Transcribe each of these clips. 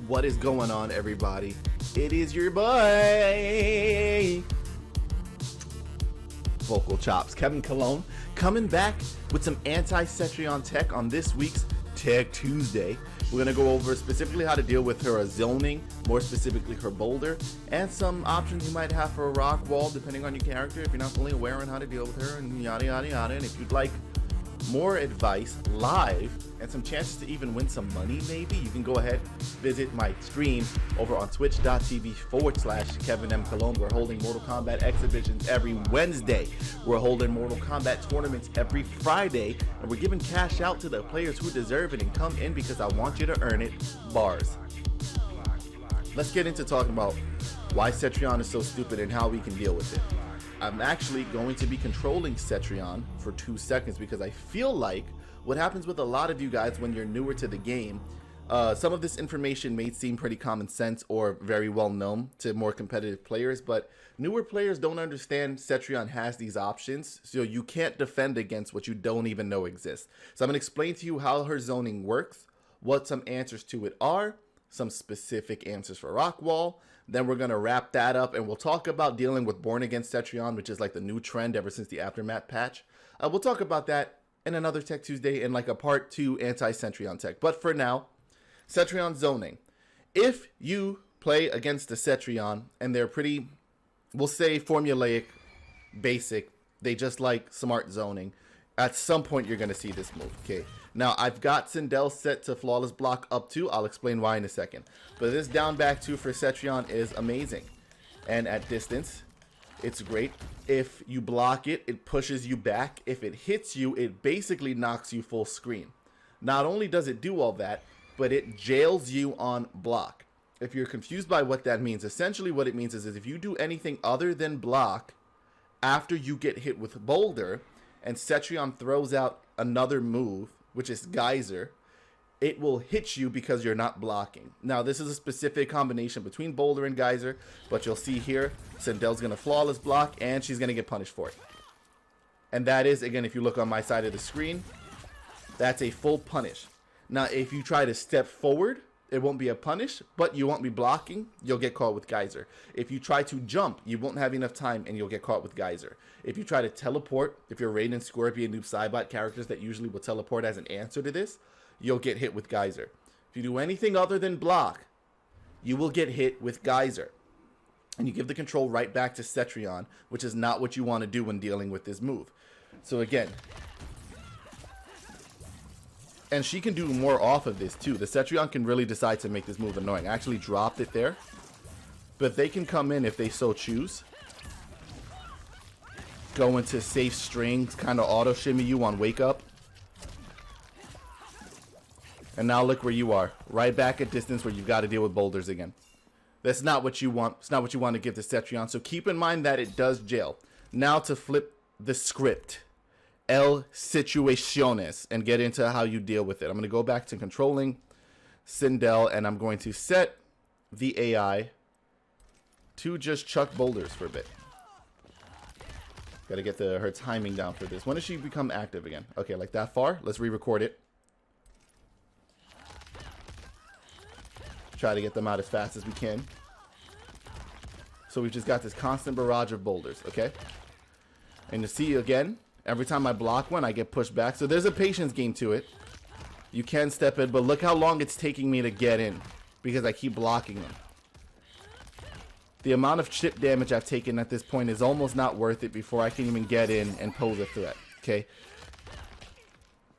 What is going on, everybody? It is your boy, Vocal Chops, Kevin Colon, coming back with some Anti-Cetrion tech on this week's Tech Tuesday. We're going to go over specifically how to deal with her zoning, more specifically her boulder, and some options you might have for a rock wall depending on your character if you're not fully aware on how to deal with her, and yada yada yada. And if you'd like more advice live and some chances to even win some money, maybe you can go ahead, visit my stream over on twitch.tv/kevinmcolon. We're holding Mortal Kombat exhibitions every Wednesday. We're holding Mortal Kombat tournaments every Friday, and we're giving cash out to the players who deserve it and come in because I want you to earn it. Bars. Let's get into talking about why Cetrion is so stupid and how we can deal with it. I'm actually going to be controlling Cetrion for 2 seconds because I feel like what happens with a lot of you guys when you're newer to the game, some of this information may seem pretty common sense or very well known to more competitive players, but newer players don't understand Cetrion has these options, so you can't defend against what you don't even know exists. So I'm going to explain to you how her zoning works, what some answers to it are, some specific answers for Rockwall. Then we're going to wrap that up and we'll talk about dealing with Born Against Cetrion, which is like the new trend ever since the Aftermath patch. We'll talk about that in another Tech Tuesday in like a part 2 Anti-Cetrion tech. But for now, Cetrion zoning. If you play against the Cetrion and they're pretty, we'll say formulaic, basic, they just like smart zoning, at some point you're going to see this move, okay? Now, I've got Sindel set to flawless block up to. I'll explain why in a second. But this down back 2 for Cetrion is amazing. And at distance, it's great. If you block it, it pushes you back. If it hits you, it basically knocks you full screen. Not only does it do all that, but it jails you on block. If you're confused by what that means, essentially what it means is if you do anything other than block after you get hit with Boulder, and Cetrion throws out another move, which is Geyser, it will hit you because you're not blocking. Now, this is a specific combination between Boulder and Geyser, but you'll see here, Sindel's going to flawless block, and she's going to get punished for it. And that is, again, if you look on my side of the screen, that's a full punish. Now, if you try to step forward, it won't be a punish, but you won't be blocking, you'll get caught with Geyser. If you try to jump, you won't have enough time and you'll get caught with Geyser. If you try to teleport, if you're Raiden, Scorpion, Noob Saibot characters that usually will teleport as an answer to this, you'll get hit with Geyser. If you do anything other than block, you will get hit with Geyser. And you give the control right back to Cetrion, which is not what you want to do when dealing with this move. So again, and she can do more off of this too. The Cetrion can really decide to make this move annoying. I actually dropped it there. But they can come in if they so choose. Go into safe strings, kind of auto shimmy you on wake up. And now look where you are. Right back at distance where you've got to deal with boulders again. That's not what you want. It's not what you want to give to Cetrion. So keep in mind that it does jail. Now to flip the script. El situaciones, and get into how you deal with it. I'm going to go back to controlling Sindel, and I'm going to set the AI to just chuck boulders for a bit. Got to get her timing down for this. When does she become active again? Okay, like that far. Let's re-record it. Try to get them out as fast as we can. So we've just got this constant barrage of boulders, okay? And you see again, every time I block one, I get pushed back. So there's a patience game to it. You can step in, but look how long it's taking me to get in because I keep blocking them. The amount of chip damage I've taken at this point is almost not worth it before I can even get in and pose a threat, okay?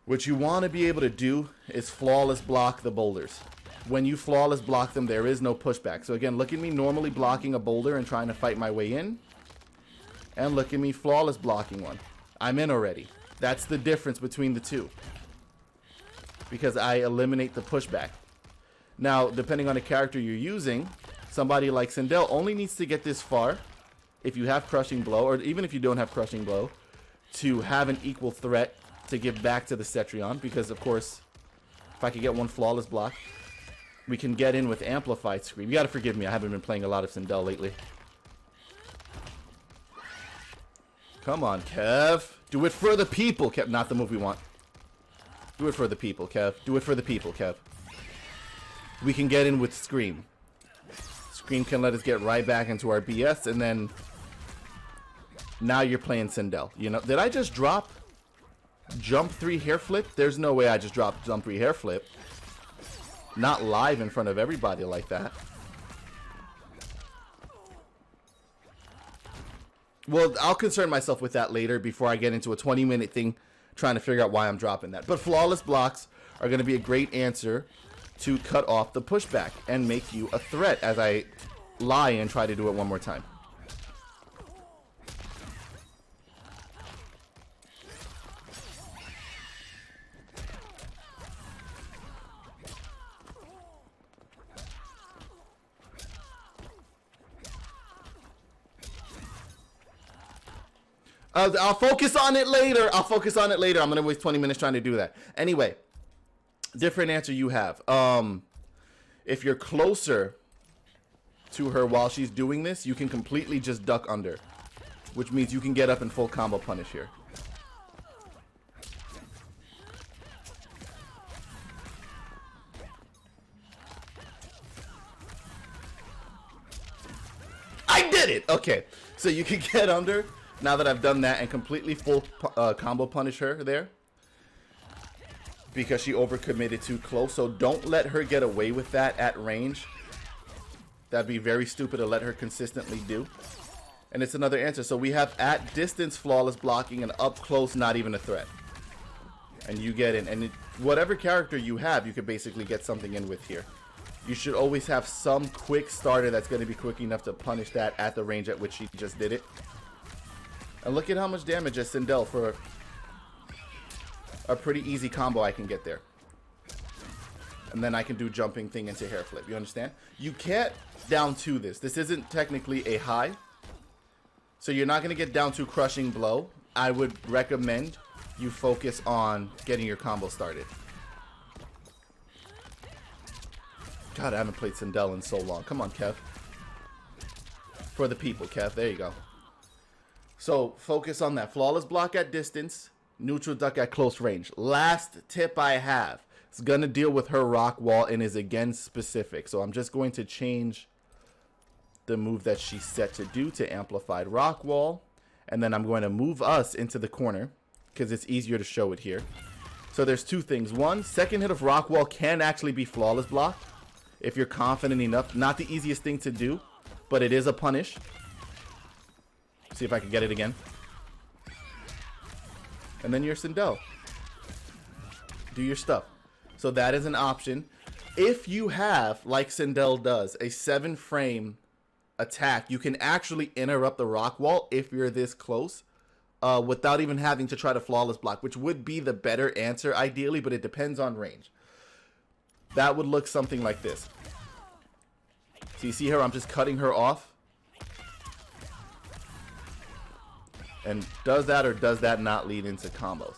What you want to be able to do is flawless block the boulders. When you flawless block them, there is no pushback. So again, look at me normally blocking a boulder and trying to fight my way in. And look at me flawless blocking one. I'm in already. That's the difference between the two. Because I eliminate the pushback. Now, depending on the character you're using, somebody like Sindel only needs to get this far, if you have Crushing Blow, or even if you don't have Crushing Blow, to have an equal threat to give back to the Cetrion. Because, of course, if I could get one flawless block, we can get in with Amplified Scream. You gotta forgive me, I haven't been playing a lot of Sindel lately. Come on, Kev. Do it for the people, Kev. Not the move we want. Do it for the people, Kev. Do it for the people, Kev. we can get in with Scream. Scream can let us get right back into our BS, and then now you're playing Sindel. You know, did I just drop jump 3 hair flip? There's no way I just dropped jump 3 hair flip. Not live in front of everybody like that. Well, I'll concern myself with that later before I get into a 20-minute thing trying to figure out why I'm dropping that. But flawless blocks are going to be a great answer to cut off the pushback and make you a threat as I lie and try to do it one more time. I'll focus on it later. I'm going to waste 20 minutes trying to do that. Anyway, different answer you have. If you're closer to her while she's doing this, you can completely just duck under, which means you can get up and full combo punish here. I did it! Okay, so you can get under now that I've done that and completely full combo punish her there because she overcommitted too close. So don't let her get away with that at range. That'd be very stupid to let her consistently do. And it's another answer. So we have at distance flawless blocking and up close not even a threat. And you get in. And whatever character you have, you could basically get something in with here. You should always have some quick starter that's going to be quick enough to punish that at the range at which she just did it. And look at how much damage as Sindel for a pretty easy combo I can get there. And then I can do jumping thing into hair flip. You understand? You can't down 2 this. This isn't technically a high. So you're not going to get down to crushing blow. I would recommend you focus on getting your combo started. God, I haven't played Sindel in so long. Come on, Kev. For the people, Kev. There you go. So focus on that. Flawless block at distance, neutral duck at close range. Last tip I have is going to deal with her rock wall and is again specific. So I'm just going to change the move that she's set to do to amplified rock wall. And then I'm going to move us into the corner because it's easier to show it here. So there's 2 things. One, second hit of rock wall can actually be flawless block if you're confident enough. Not the easiest thing to do, but it is a punish. See if I can get it again. And then you're Sindel. Do your stuff. So that is an option. If you have, like Sindel does, a 7-frame attack, you can actually interrupt the rock wall if you're this close without even having to try to flawless block, which would be the better answer ideally, but it depends on range. That would look something like this. So you see her, I'm just cutting her off. And does that or does that not lead into combos?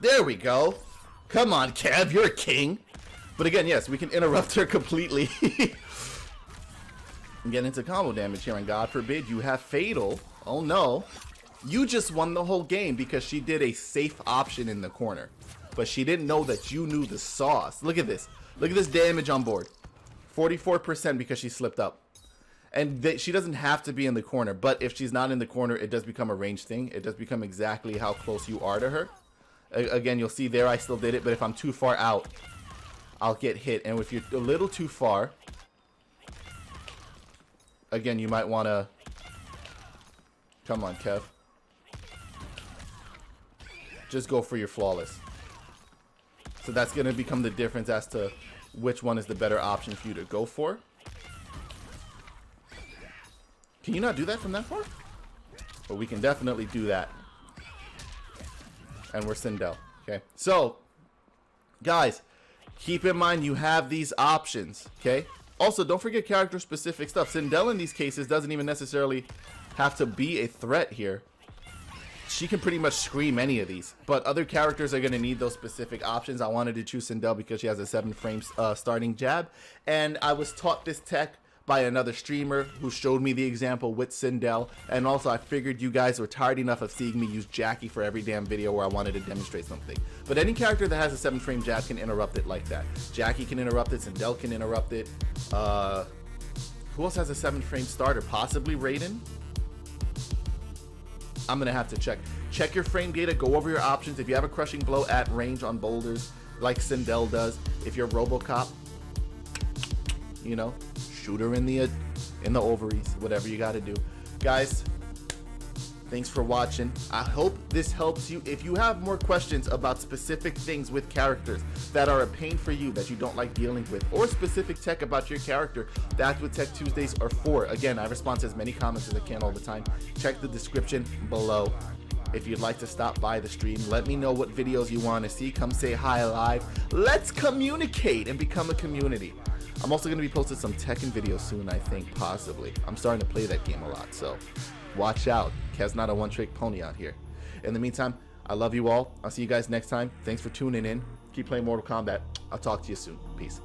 There we go. Come on, Kev, you're a king. But again, yes, we can interrupt her completely. And get into combo damage here. And God forbid you have Fatal. Oh no. You just won the whole game because she did a safe option in the corner. But she didn't know that you knew the sauce. Look at this. Look at this damage on board. 44% because she slipped up. And she doesn't have to be in the corner. But if she's not in the corner, it does become a range thing. It does become exactly how close you are to her. Again, you'll see there I still did it. But if I'm too far out, I'll get hit. And if you're a little too far, again, you might want to... Come on, Kev. Just go for your flawless. So that's going to become the difference as to which one is the better option for you to go for. Can you not do that from that far? But we can definitely do that. And we're Sindel. Okay. So, guys, keep in mind you have these options. Okay. Also, don't forget character specific stuff. Sindel in these cases doesn't even necessarily have to be a threat here. She can pretty much scream any of these, but other characters are going to need those specific options. I wanted to choose Sindel because she has a 7-frame starting jab, and I was taught this tech by another streamer who showed me the example with Sindel, and also I figured you guys were tired enough of seeing me use Jackie for every damn video where I wanted to demonstrate something. But any character that has a 7-frame jab can interrupt it like that. Jackie can interrupt it, Sindel can interrupt it. Who else has a 7-frame starter? Possibly Raiden? I'm gonna have to check. Check your frame data, go over your options. If you have a crushing blow at range on boulders, like Sindel does, if you're RoboCop, you know, shoot her in the ovaries, whatever you gotta do. Guys, thanks for watching. I hope this helps you. If you have more questions about specific things with characters that are a pain for you, that you don't like dealing with, or specific tech about your character, that's what Tech Tuesdays are for. Again, I respond to as many comments as I can all the time. Check the description below. If you'd like to stop by the stream, let me know what videos you want to see. Come say hi live. Let's communicate and become a community. I'm also going to be posting some Tekken videos soon, I think, possibly. I'm starting to play that game a lot, so watch out. Kev's not a one-trick pony out here. In the meantime, I love you all. I'll see you guys next time. Thanks for tuning in. Keep playing Mortal Kombat. I'll talk to you soon. Peace.